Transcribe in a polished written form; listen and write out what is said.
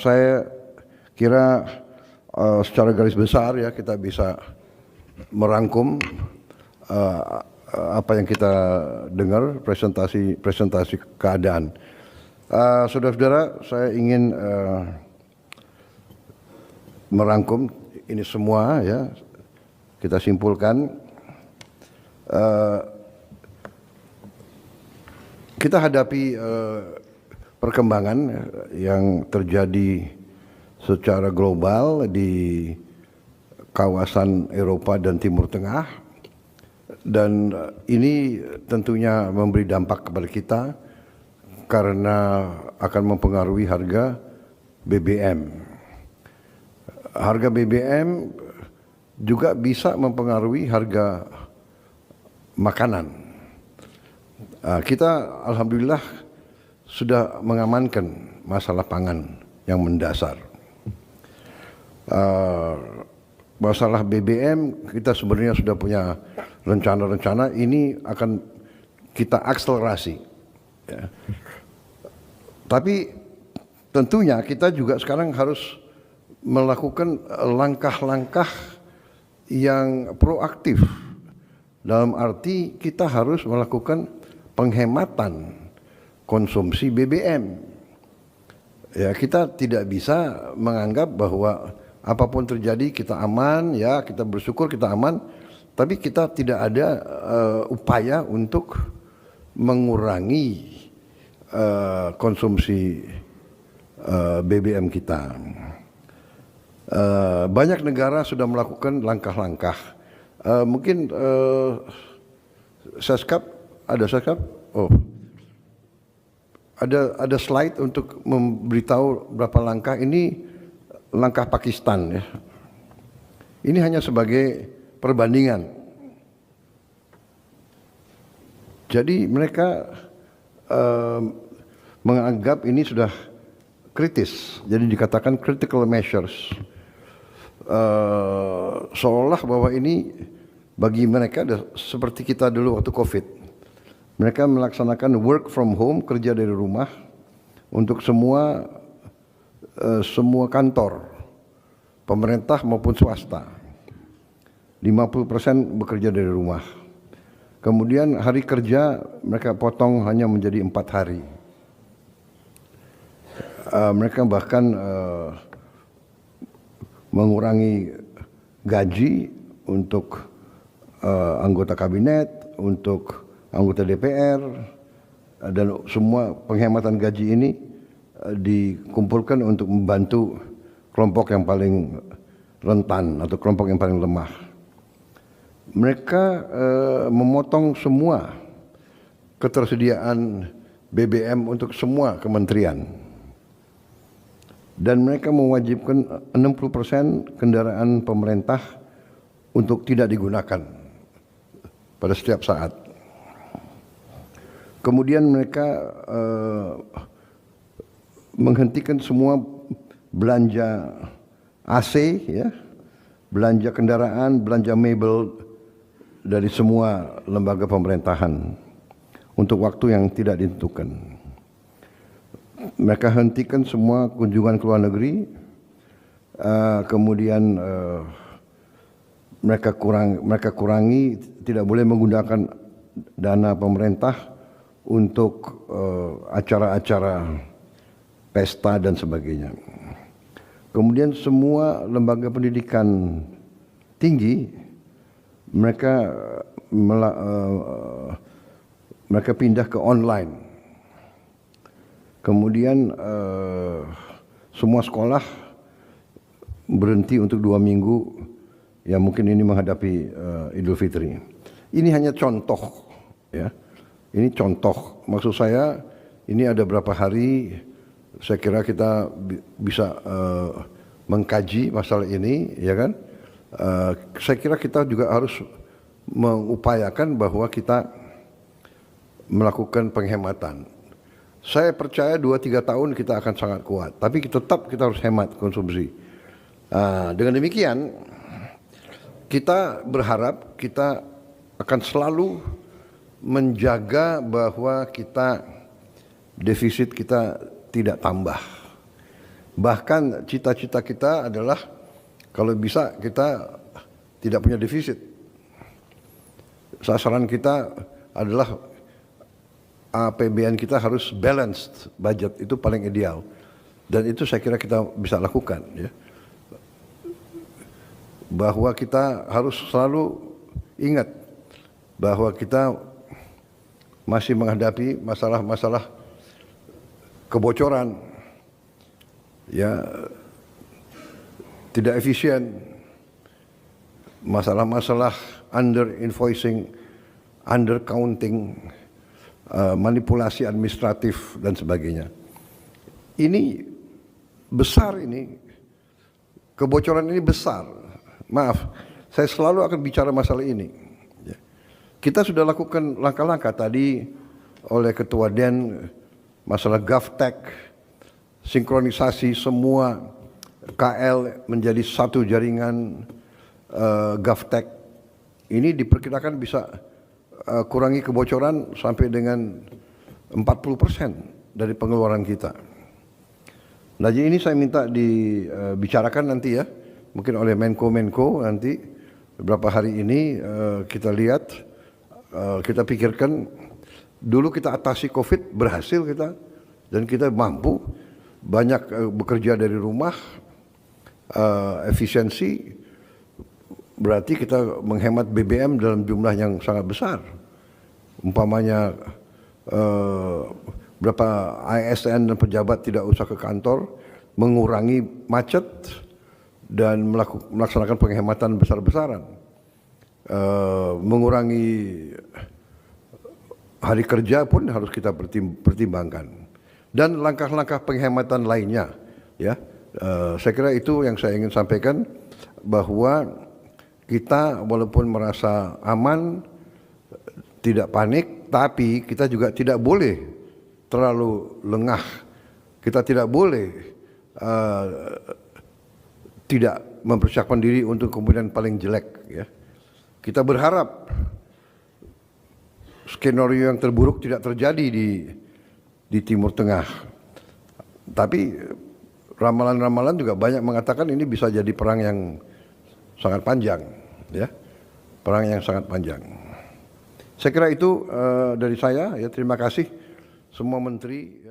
Saya kira secara garis besar ya kita bisa merangkum apa yang kita dengar, presentasi keadaan. Saudara-saudara, saya ingin merangkum ini semua ya, kita simpulkan. Kita hadapi perkembangan yang terjadi secara global di kawasan Eropa dan Timur Tengah, dan ini tentunya memberi dampak kepada kita karena akan mempengaruhi harga BBM. Harga BBM juga bisa mempengaruhi harga makanan. Kita alhamdulillah sudah mengamankan masalah pangan yang mendasar. Masalah BBM kita sebenarnya sudah punya rencana-rencana, ini akan kita akselerasi ya. Tapi tentunya kita juga sekarang harus melakukan langkah-langkah yang proaktif, dalam arti kita harus melakukan penghematan konsumsi BBM. Ya, kita tidak bisa menganggap bahwa apapun terjadi kita aman, ya kita bersyukur kita aman, tapi kita tidak ada upaya untuk mengurangi konsumsi BBM kita. Banyak negara sudah melakukan langkah-langkah. Mungkin Seskap, ada Seskap? Oh, ada slide untuk memberitahu berapa langkah. Ini langkah Pakistan ya. Ini hanya sebagai perbandingan. Jadi mereka menganggap ini sudah kritis. Jadi dikatakan critical measures. Seolah bahwa ini bagi mereka seperti kita dulu waktu COVID. Mereka melaksanakan work from home, kerja dari rumah untuk semua kantor, pemerintah maupun swasta. 50% bekerja dari rumah. Kemudian hari kerja mereka potong hanya menjadi 4 hari. Mereka bahkan mengurangi gaji untuk anggota kabinet, untuk anggota DPR, dan semua penghematan gaji ini dikumpulkan untuk membantu kelompok yang paling rentan atau kelompok yang paling lemah. Mereka memotong semua ketersediaan BBM untuk semua kementerian, dan mereka mewajibkan 60% kendaraan pemerintah untuk tidak digunakan pada setiap saat. Kemudian mereka menghentikan semua belanja AC, ya, belanja kendaraan, belanja mebel dari semua lembaga pemerintahan untuk waktu yang tidak ditentukan. Mereka hentikan semua kunjungan ke luar negeri, kemudian mereka kurangi, tidak boleh menggunakan dana pemerintah untuk acara-acara pesta dan sebagainya. Kemudian semua lembaga pendidikan tinggi mereka pindah ke online. Kemudian semua sekolah berhenti untuk 2 minggu. Ya mungkin ini menghadapi Idul Fitri. Ini hanya contoh, ya. Ini contoh. Maksud saya ini ada berapa hari. Saya kira kita bisa mengkaji masalah ini, ya kan? Saya kira kita juga harus mengupayakan bahwa kita melakukan penghematan. Saya percaya 2-3 tahun kita akan sangat kuat, tapi tetap kita harus hemat konsumsi. Dengan demikian, kita berharap kita akan selalu menjaga bahwa defisit kita tidak tambah. Bahkan cita-cita kita adalah kalau bisa kita tidak punya defisit. Sasaran kita adalah APBN kita harus balanced budget, itu paling ideal. Dan itu saya kira kita bisa lakukan, ya. Bahwa kita harus selalu ingat bahwa kita masih menghadapi masalah-masalah kebocoran, ya, tidak efisien, masalah-masalah under invoicing, under counting, manipulasi administratif dan sebagainya. Ini besar, ini kebocoran ini besar. Maaf, saya selalu akan bicara masalah ini. Kita sudah lakukan langkah-langkah tadi oleh Ketua Den, masalah GovTech, sinkronisasi semua KL menjadi satu jaringan GovTech. Ini diperkirakan bisa kurangi kebocoran sampai dengan 40% dari pengeluaran kita. Nah, jadi ini saya minta dibicarakan nanti, ya, mungkin oleh Menko nanti beberapa hari ini. Kita lihat, kita pikirkan dulu kita atasi COVID, berhasil kita, dan kita mampu banyak bekerja dari rumah, efisiensi, berarti kita menghemat BBM dalam jumlah yang sangat besar. Umpamanya berapa ASN dan pejabat tidak usah ke kantor, mengurangi macet dan melaksanakan penghematan besar-besaran, mengurangi hari kerja pun harus kita pertimbangkan, dan langkah-langkah penghematan lainnya, ya. Saya kira itu yang saya ingin sampaikan, bahwa kita walaupun merasa aman, tidak panik, tapi kita juga tidak boleh terlalu lengah. Kita tidak boleh tidak mempersiapkan diri untuk kemudian paling jelek, ya. Kita berharap skenario yang terburuk tidak terjadi di Timur Tengah. Tapi ramalan-ramalan juga banyak mengatakan ini bisa jadi perang yang sangat panjang, ya. Perang yang sangat panjang. Saya kira itu dari saya, ya. Terima kasih semua menteri.